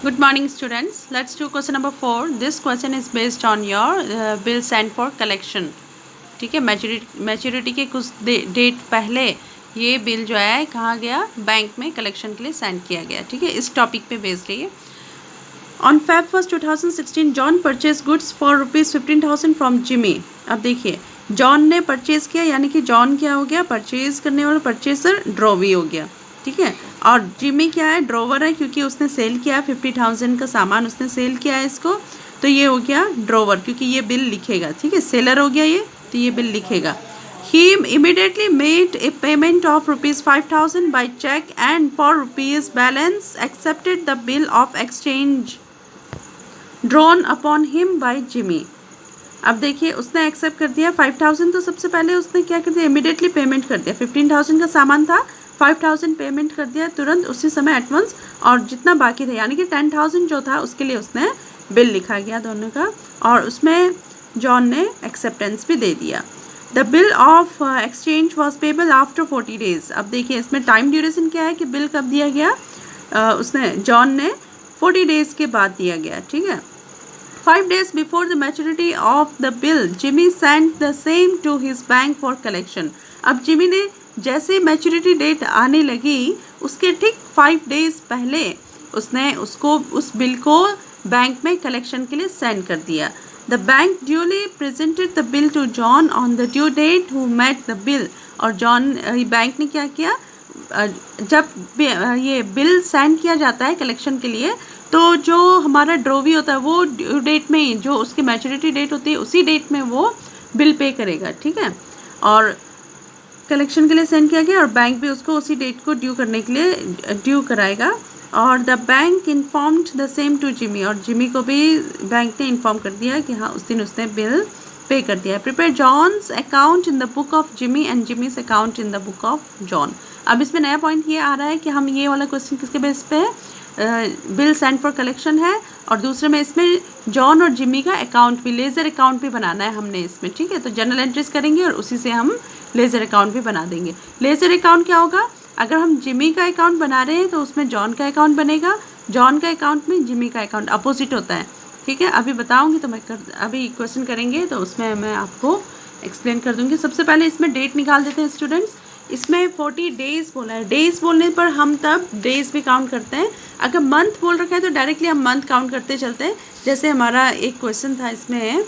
Good morning, students. Let's do question number 4. This question is based on your bill sent for collection. ठीक है, maturity के कुछ date पहले ये bill जो है कहाँ गया, बैंक में कलेक्शन के लिए सेंड किया गया. ठीक है, इस टॉपिक पे बेस्ड है ये. On Feb 1, 2016 John purchase goods for ₹15,000 from Jimmy. अब देखिए, जॉन ने परचेज किया, यानी कि जॉन क्या हो गया, परचेज करने वाला परचेजर ड्रॉवी हो गया. ठीक है, और जिमी क्या है, ड्रोवर है, क्योंकि उसने सेल किया है 50,000 का सामान उसने सेल किया है इसको, तो ये हो गया ड्रोवर, क्योंकि ये बिल लिखेगा. ठीक है, सेलर हो गया ये, तो ये बिल लिखेगा. He immediately made a payment of ₹5,000 by check and for rupees balance accepted the bill of exchange drawn upon him by Jimmy. अब देखिए, उसने एक्सेप्ट कर दिया 5,000, तो सबसे पहले उसने क्या कर दिया, इमीडिएटली पेमेंट कर दिया. 15,000 का सामान था, 5,000 पेमेंट कर दिया तुरंत उसी समय एडवांस, और जितना बाकी था यानी कि 10,000 जो था उसके लिए उसने बिल लिखा गया दोनों का, और उसमें जॉन ने एक्सेप्टेंस भी दे दिया. The bill of exchange was payable after 40 days. अब देखिए, इसमें टाइम ड्यूरेशन क्या है कि बिल कब दिया गया, उसने जॉन ने 40 डेज के बाद दिया गया. ठीक है, 5 days before the maturity of the bill, Jimmy sent the same to his bank for collection. अब जिमी ने जैसे मैच्योरिटी डेट आने लगी उसके ठीक 5 डेज पहले उसने उसको उस बिल को बैंक में कलेक्शन के लिए सेंड कर दिया. The bank duly presented the bill to John on the due date who met the bill. और जॉन बैंक ने क्या किया, जब ये बिल सेंड किया जाता है कलेक्शन के लिए, तो जो हमारा ड्रोवी होता है वो ड्यू डेट में, जो उसकी मैच्योरिटी डेट होती है उसी डेट में वो बिल पे करेगा. ठीक है, और कलेक्शन के लिए सेंड किया गया और बैंक भी उसको उसी डेट को ड्यू करने के लिए ड्यू कराएगा. और the bank informed the same to Jimmy. और जिमी को भी बैंक ने इन्फॉर्म कर दिया कि हाँ उस दिन उसने बिल पे कर दिया. Prepare John's account in the book of Jimmy and Jimmy's account in the book of John. अब इसमें नया पॉइंट ये आ रहा है कि हम ये वाला क्वेश्चन किसके बेस पे है, बिल सेंड फॉर कलेक्शन है, और दूसरे में इसमें जॉन और जिमी का अकाउंट भी, लेज़र अकाउंट भी बनाना है हमने इसमें. ठीक है, तो जनरल एंट्रीज करेंगे और उसी से हम लेज़र अकाउंट भी बना देंगे. लेज़र अकाउंट क्या होगा, अगर हम जिमी का अकाउंट बना रहे हैं तो उसमें जॉन का अकाउंट बनेगा, जॉन का अकाउंट में जिमी का अकाउंट, अपोजिट होता है. ठीक है, अभी बताऊँगी तो मैं अभी क्वेश्चन करेंगे तो उसमें मैं आपको एक्सप्लेन कर दूँगी. सबसे पहले इसमें डेट निकाल देते हैं स्टूडेंट्स. इसमें 40 डेज़ बोला है, डेज़ बोलने पर हम तब डेज़ भी काउंट करते हैं. अगर मंथ बोल रखा है तो डायरेक्टली हम मंथ काउंट करते चलते हैं. जैसे हमारा एक क्वेश्चन था इसमें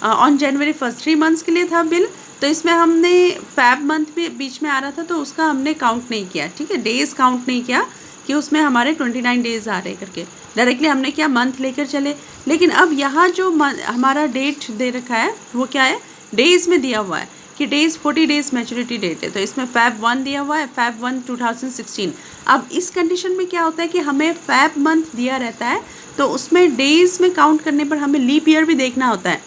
ऑन January 1 3 मंथ्स के लिए था बिल, तो इसमें हमने फैब मंथ भी बीच में आ रहा था तो उसका हमने काउंट नहीं किया. ठीक है, डेज़ काउंट नहीं किया कि उसमें हमारे 29 डेज़ आ रहे करके, डायरेक्टली हमने क्या मंथ लेकर चले. लेकिन अब यहाँ जो हमारा डेट दे रखा है वो क्या है, डेज़ में दिया हुआ है कि डेज़ 40 डेज़ मैच्योरिटी डेट है, तो इसमें Feb 1 दिया हुआ है, Feb 1 2016. अब इस कंडीशन में क्या होता है कि हमें Feb मंथ दिया रहता है, तो उसमें डेज़ में काउंट करने पर हमें लीप ईयर भी देखना होता है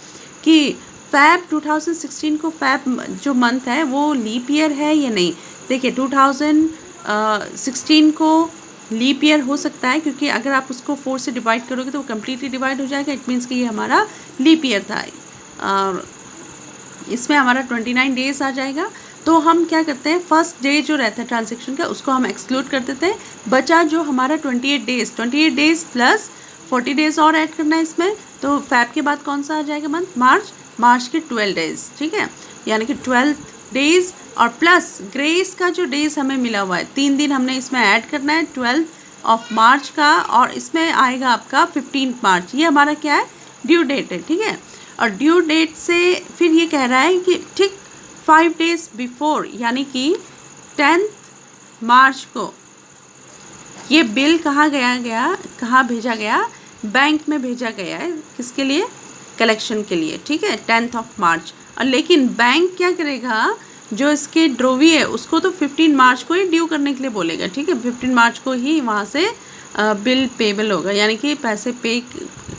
कि Feb 2016 को Feb जो मंथ है वो लीप ईयर है या नहीं. देखिए 2016 को लीप ईयर हो सकता है, क्योंकि अगर आप उसको 4 से डिवाइड करोगे तो वो कम्प्लीटली डिवाइड हो जाएगा. इट मीन्स कि ये हमारा लीप ईयर था, और इसमें हमारा 29 डेज़ आ जाएगा. तो हम क्या करते हैं, फर्स्ट डे जो रहता है ट्रांजेक्शन का उसको हम एक्सक्लूड कर देते हैं. बचा जो हमारा 28 डेज़ प्लस 40 डेज़ और ऐड करना है इसमें, तो फैब के बाद कौन सा आ जाएगा मंथ, मार्च के 12 डेज़. ठीक है, यानी कि 12 डेज़ और प्लस ग्रेस का जो डेज़ हमें मिला हुआ है 3 दिन हमने इसमें ऐड करना है 12 मार्च का, और इसमें आएगा आपका 15 मार्च. ये हमारा क्या है, ड्यू डेट है. ठीक है, और ड्यू डेट से फिर ये कह रहा है कि ठीक 5 डेज़ बिफोर यानी कि 10 मार्च को ये बिल कहाँ कहाँ भेजा गया, बैंक में भेजा गया है. किसके लिए, कलेक्शन के लिए. ठीक है, 10 मार्च. और लेकिन बैंक क्या करेगा, जो इसके ड्रोवी है उसको तो 15 मार्च को ही ड्यू करने के लिए बोलेगा. ठीक है, 15 मार्च को ही वहाँ से बिल पेबल होगा, यानी कि पैसे पे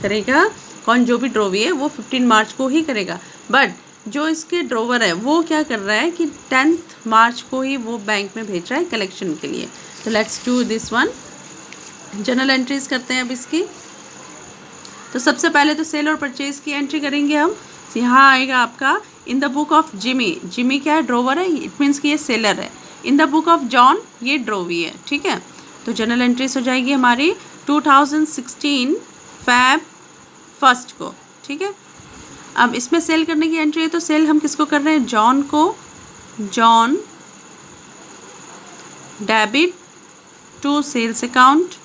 करेगा कौन, जो भी ड्रोवी है वो 15 मार्च को ही करेगा. बट जो इसके ड्रोवर है वो क्या कर रहा है कि 10 मार्च को ही वो बैंक में भेज रहा है कलेक्शन के लिए. तो let's do this one. General entries करते हैं अब इसकी. तो सबसे पहले तो सेल और परचेज की एंट्री करेंगे हम. यहाँ आएगा आपका इन the book of Jimmy. Jimmy क्या है, ड्रोवर है, इट मीन्स कि ये सेलर है. इन द बुक ऑफ जॉन, ये ड्रोवी है. ठीक है, तो जनरल एंट्रीज हो जाएगी हमारी. 2016 फैब फर्स्ट को, ठीक है। अब इसमें सेल करने की एंट्री है, तो सेल हम किसको कर रहे हैं, जॉन को, John debit to sales account,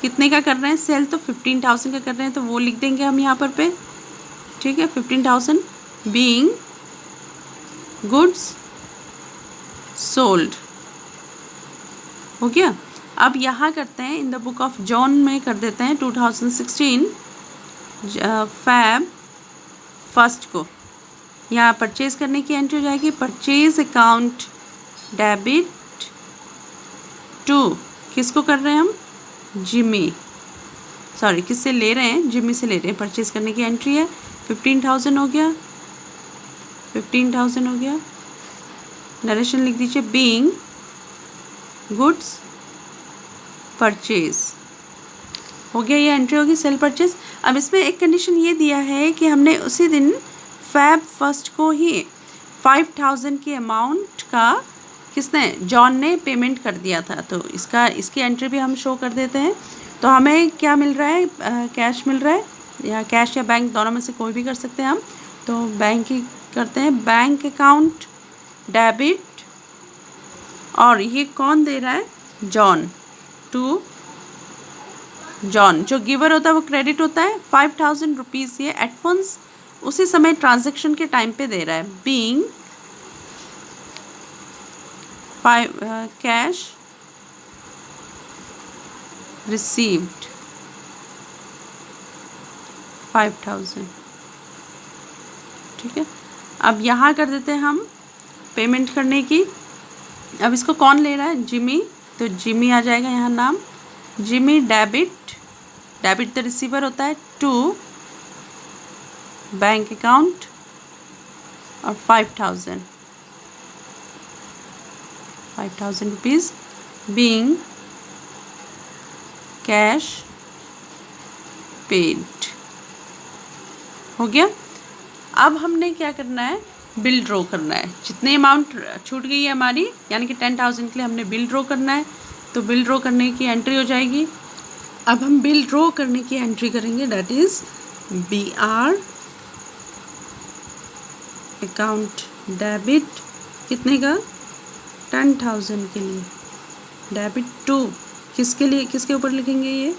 कितने का कर रहे हैं सेल, तो 15,000 का कर रहे हैं, तो वो लिख देंगे हम यहाँ पर पे, ठीक है। 15,000 बीइंग गुड्स सोल्ड, हो गया। अब यहाँ करते हैं इन द बुक ऑफ जॉन में कर देते हैं 2016 फैब फर्स्ट को, यहाँ परचेज करने की एंट्री हो जाएगी, परचेज अकाउंट डेबिट टू, किसको कर रहे हैं हम, जिमी, सॉरी किससे ले रहे हैं, जिमी से ले रहे हैं, परचेज करने की एंट्री है, 15,000 हो गया, 15,000 हो गया। नरेशन लिख दीजिए, बीइंग गुड्स परचेज, हो गया, ये एंट्री होगी सेल परचेज। अब इसमें एक कंडीशन ये दिया है कि हमने उसी दिन फैब फर्स्ट को ही 5,000 की अमाउंट का किसने, जॉन ने पेमेंट कर दिया था, तो इसकी एंट्री भी हम शो कर देते हैं। तो हमें क्या मिल रहा है, कैश मिल रहा है, या कैश या बैंक दोनों में से कोई भी कर सकते हैं हम, तो बैंक ही करते हैं, बैंक अकाउंट डेबिट, और ये कौन दे रहा है, जॉन, टू जॉन, जो गिवर होता है वो क्रेडिट होता है, 5,000 रुपीज़ ये एडवांस उसी समय ट्रांजैक्शन के टाइम पे दे रहा है, बीइंग कैश रिसीव्ड 5,000, ठीक है। अब यहाँ कर देते हैं हम पेमेंट करने की। अब इसको कौन ले रहा है, जिमी, तो जिमी आ जाएगा यहाँ नाम, Jimmy debit, debit the receiver होता है, टू बैंक अकाउंट और 5,000 रुपीज़ बीइंग कैश पेड, हो गया। अब हमने क्या करना है, बिल ड्रॉ करना है, जितने अमाउंट छूट गई है हमारी, यानी कि 10,000 के लिए हमने बिल ड्रॉ करना है, तो बिल ड्रॉ करने की एंट्री हो जाएगी। अब हम बिल ड्रॉ करने की एंट्री करेंगे, that is BR account debit, कितने का, 10,000 के लिए, डेबिट टू, किसके लिए, किसके ऊपर लिखेंगे ये,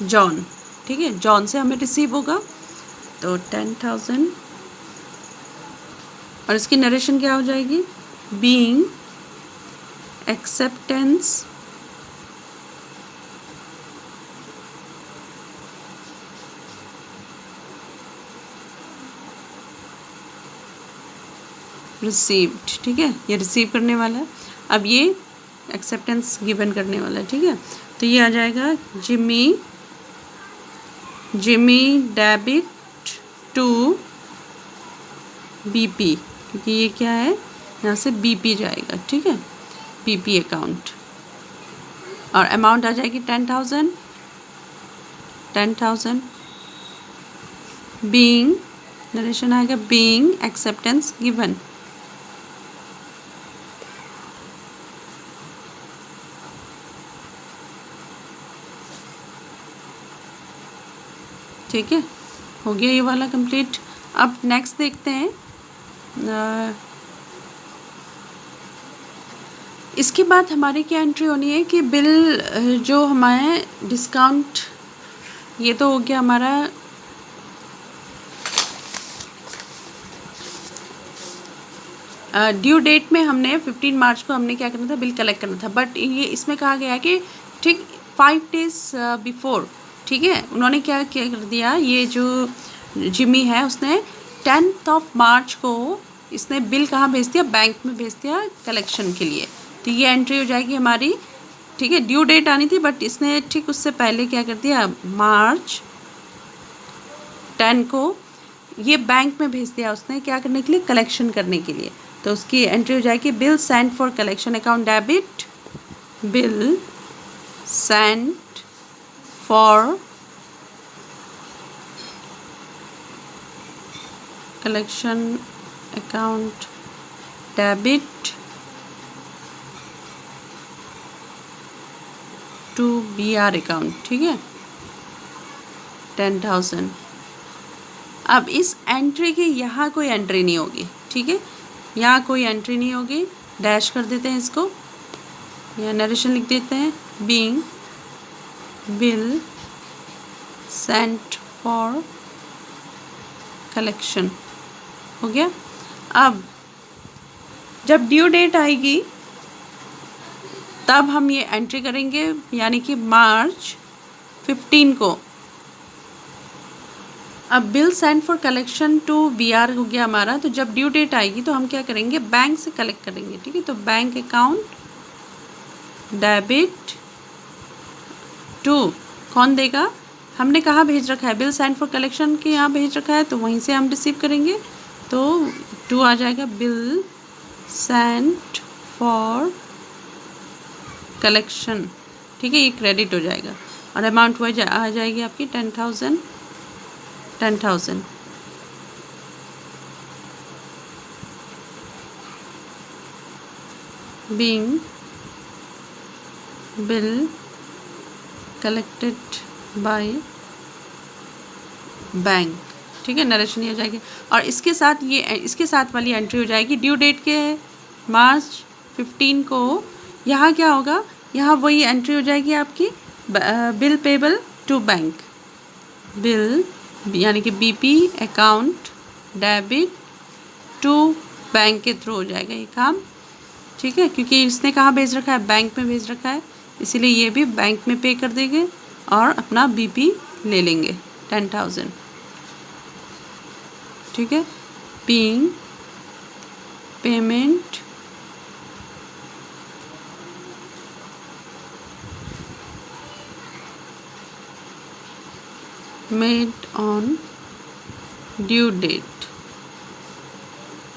जॉन, ठीक है, जॉन से हमें रिसीव होगा, तो 10,000, और इसकी नरेशन क्या हो जाएगी, बीइंग एक्सेप्टेंस रिसीव्ड, ठीक है, ये रिसीव करने वाला है, अब ये एक्सेप्टेंस गिवन करने वाला है, ठीक है। तो ये आ जाएगा जिमी डेबिट टू BP, क्योंकि ये क्या है, यहाँ से BP जाएगा, ठीक है, BP अकाउंट, और अमाउंट आ जाएगी 10,000 बीइंग, नरेशन आएगा बीइंग एक्सेप्टेंस गिवन, ठीक है, हो गया ये वाला कंप्लीट। अब नेक्स्ट देखते हैं, इसके बाद हमारी क्या एंट्री होनी है कि बिल जो हमारे डिस्काउंट, ये तो हो गया हमारा ड्यू डेट में, हमने 15 मार्च को हमने क्या करना था, बिल कलेक्ट करना था, बट ये इसमें कहा गया है कि ठीक 5 डेज बिफोर, ठीक है, उन्होंने क्या क्या कर दिया, ये जो जिमी है उसने 10 मार्च को इसने बिल कहाँ भेज दिया, बैंक में भेज दिया कलेक्शन के लिए, तो ये एंट्री हो जाएगी हमारी, ठीक है। ड्यू डेट आनी थी बट इसने ठीक उससे पहले क्या कर दिया, मार्च 10 को ये बैंक में भेज दिया उसने, क्या करने के लिए, कलेक्शन करने के लिए, तो उसकी एंट्री हो जाएगी bill sent for collection account debit, bill sent for collection account debit to BR account, ठीक है, 10,000। अब इस एंट्री की यहाँ कोई एंट्री नहीं होगी, ठीक है, यहाँ कोई एंट्री नहीं होगी। डैश कर देते हैं इसको, या नरेशन लिख देते हैं, being bill sent for collection, हो गया। अब जब ड्यू डेट आएगी तब हम ये एंट्री करेंगे, यानी कि मार्च 15 को। अब bill send for collection to BR हो गया हमारा, तो जब ड्यू डेट आएगी तो हम क्या करेंगे, बैंक से कलेक्ट करेंगे, ठीक है। तो बैंक अकाउंट डेबिट टू, कौन देगा, हमने कहाँ भेज रखा है, बिल सेंड फॉर कलेक्शन के यहाँ भेज रखा है, तो वहीं से हम रिसीव करेंगे। तो टू आ जाएगा बिल सेंड फॉर कलेक्शन, ठीक है, ये क्रेडिट हो जाएगा। और अमाउंट आ जाएगी आपकी 10,000 being bill collected by bank, ठीक है, नरेशन हो जाएगी। और इसके साथ वाली एंट्री हो जाएगी ड्यू डेट के मार्च 15 को। यहाँ क्या होगा, यहाँ वही एंट्री हो जाएगी आपकी, bill payable to bank, bill यानी कि BP account debit to bank के थ्रू हो जाएगा ये काम, ठीक है, क्योंकि इसने कहाँ भेज रखा है, बैंक में भेज रखा है, इसीलिए ये भी बैंक में पे कर देंगे और अपना BP ले लेंगे 10,000, ठीक है। Being payment made on due date,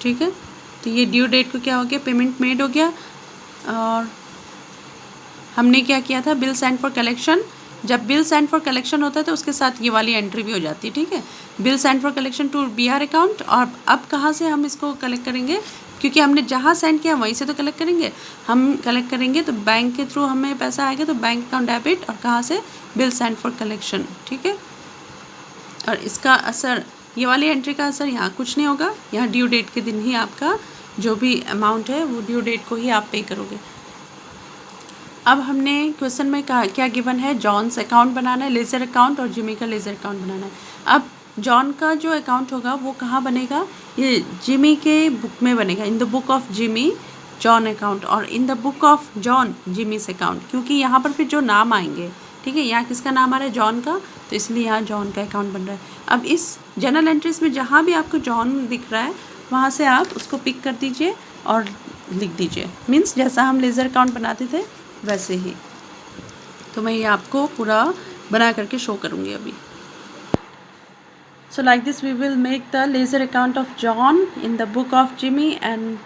ठीक है। तो ये ड्यू डेट को क्या हो गया, पेमेंट मेड हो गया। और हमने क्या किया था, बिल सेंड फॉर कलेक्शन, जब बिल सेंड फॉर कलेक्शन होता है तो उसके साथ ये वाली एंट्री भी हो जाती है, ठीक है, bill send for collection to BR account. और अब कहाँ से हम इसको कलेक्ट करेंगे, क्योंकि हमने जहाँ सेंड किया वहीं से तो कलेक्ट करेंगे, हम कलेक्ट करेंगे तो बैंक के थ्रू हमें पैसा आएगा, तो बैंक अकाउंट डेबिट, और कहाँ से, बिल सेंड फॉर कलेक्शन, ठीक है। और इसका असर, ये वाली एंट्री का असर यहाँ कुछ नहीं होगा, यहाँ ड्यू डेट के दिन ही आपका जो भी अमाउंट है वो ड्यू डेट को ही आप पे करोगे। अब हमने क्वेश्चन में कहा क्या गिवन है, जॉन्स अकाउंट बनाना है, लेजर अकाउंट, और जिमी का लेजर अकाउंट बनाना है। अब जॉन का जो अकाउंट होगा वो कहाँ बनेगा, ये जिमी के बुक में बनेगा, in the book of Jimmy John account, और in the book of John Jimmy's account, क्योंकि यहाँ पर फिर जो नाम आएंगे, ठीक है, यहाँ किसका नाम आ रहा है, जॉन का, तो इसलिए यहाँ जॉन का अकाउंट बन रहा है। अब इस जनरल एंट्रीज में जहाँ भी आपको जॉन दिख रहा है वहाँ से आप उसको पिक कर दीजिए और लिख दीजिए, मीन्स जैसा हम लेजर अकाउंट बनाते थे वैसे ही। तो मैं ये आपको पूरा बना करके शो करूँगी अभी। So like this we will make the ledger account of John in the book of Jimmy and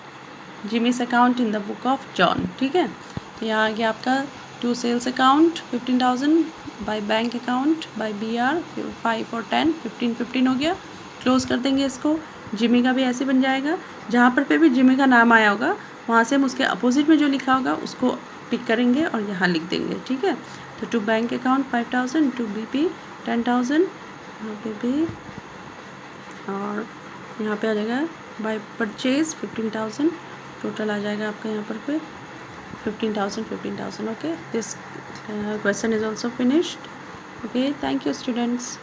Jimmy's account in the book of John, ठीक है। तो यहाँ आ गया आपका to sales account 15,000 by bank account by BR, 5 और 10, 15 हो गया। क्लोज कर देंगे इसको। जिमी का भी ऐसे बन जाएगा, जहाँ पर पे भी जिमी का नाम आया होगा वहाँ से हम उसके अपोजिट में जो लिखा होगा उसको पिक करेंगे और यहाँ लिख देंगे, ठीक है। तो to bank account 5,000, to BP 10,000, यहाँ पे भी, और यहाँ पे आ जाएगा बाय परचेज 15,000, टोटल आ जाएगा आपका यहाँ पर पे 15,000। Okay, this question is also finished. Okay, thank you students.